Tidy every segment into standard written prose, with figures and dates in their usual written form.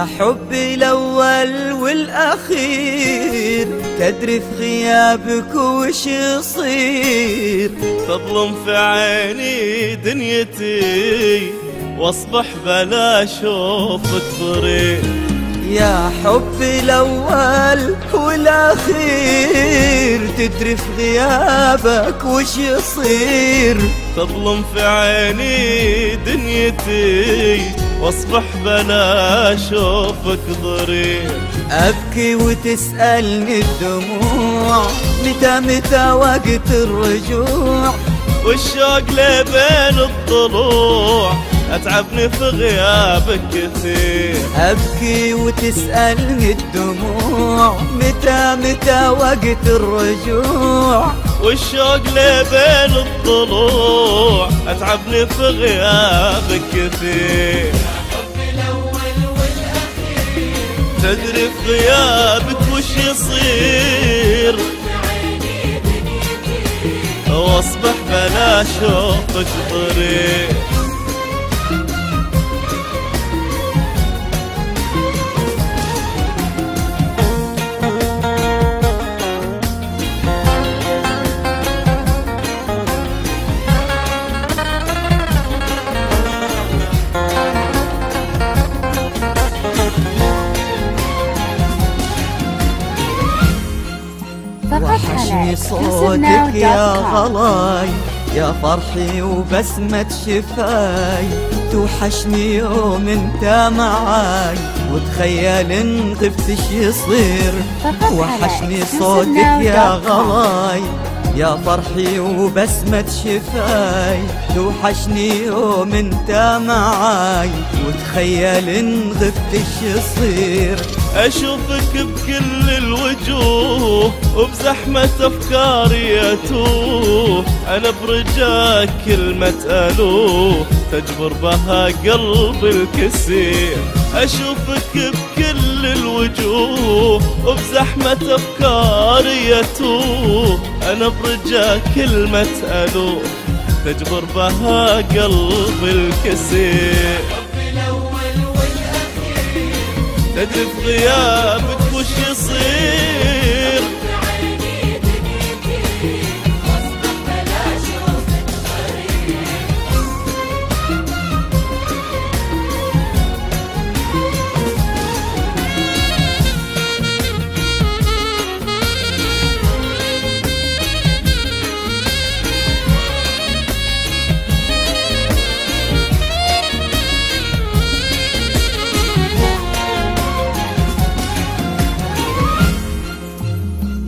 حبي الأول والأخير، تدري في غيابك وش يصير. تظلم في عيني دنيتي واصبح بلا اشوفك ضرير. يا حبي الأول والأخير، تدري في غيابك وش يصير. تظلم في عيني دنيتي واصبح بلا اشوفك ضرير. أبكي وتسألني الدموع، متى وقت الرجوع. والشوق لي بين الضلوع، أتعبني في غيابك كثير. أبكي وتسألني الدموع، متى وقت الرجوع. والشوق لي بين الضلوع، أتعبني في غيابك كثير. حبي الأول والأخير، تدري في غيابك وش يصير. واصبح بلا شوفك ضرير. وحشني صوتك يا غلاي، يا فرحي وبسمة شفاي. توحشني يوم انت معاي، وتخيل ان غبت ايش يصير. وحشني صوتك يا غلاي، يا فرحي وبسمة شفاي. توحشني يوم انت معاي، وتخيل ان غبت ايش يصير. أشوفك بكل الوجوه، وبزحمة أفكاري أتوه. أنا برجاك كلمة ألوه، تجبر بها قلبي الكسير. أشوفك بكل الوجوه، وبزحمة أفكاري أتوه. أنا برجاك كلمة ألوه، تجبر بها قلبي الكسير. تدري في غيابك وش يصير.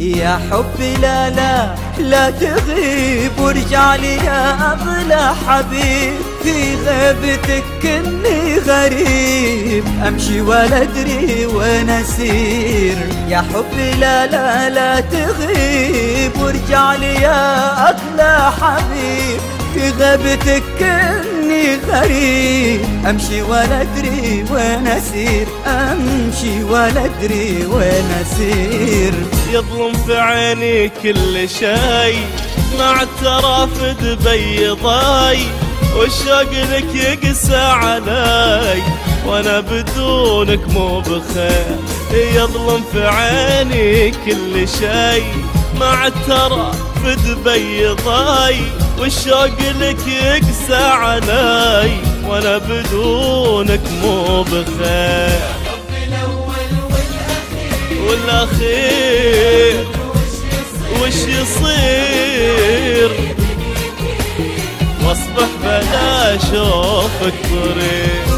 يا حبي لا تغيب، وارجع لي يا أغلى حبيب. في غيبتك كني غريب، أمشي ولا أدري وين أسير. يا حبي لا تغيب، وارجع لي يا أغلى حبيب. في غيبتك كني غريب، أمشي ولا أدري وين أسير. أمشي ولا أدري وين أسير. يظلم في عيني كل شي، مع الترافد بيضاي. والشوق لك يقسى علي، وانا بدونك مو بخير. يظلم في عيني كل شي، مع الترافد بيضاي. والشوق لك يقسى علي، وانا بدونك مو بخير. والأخير وش يصير. واصبح بلا اشوفك ضرير.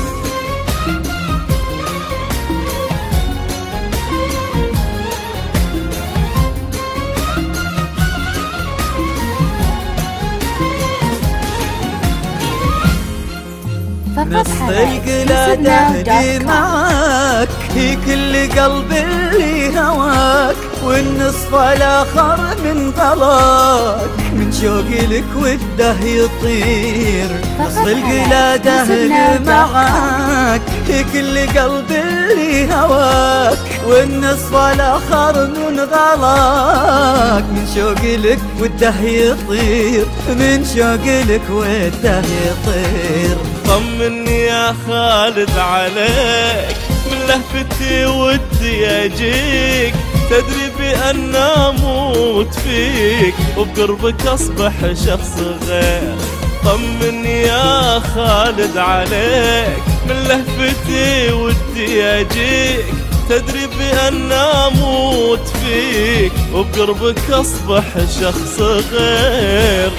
نص القلاد اهدي معاك، هي كل قلبي اللي هواك. والنصف الاخر من غلاك، من شوقي لك وده يطير. نص القلاد اهدي معاك، هي كل قلبي اللي هواك. والنصف الاخر من غلاك، من شوقي لك وده يطير. من شوقي لك وده يطير. طمني يا خالد عليك، من لهفتي ودي اجيك، تدري بأن اموت فيك، وبقربك اصبح شخص غير. طمني يا خالد عليك، من لهفتي ودي اجيك، تدري بأن اموت فيك، وبقربك اصبح شخص غير.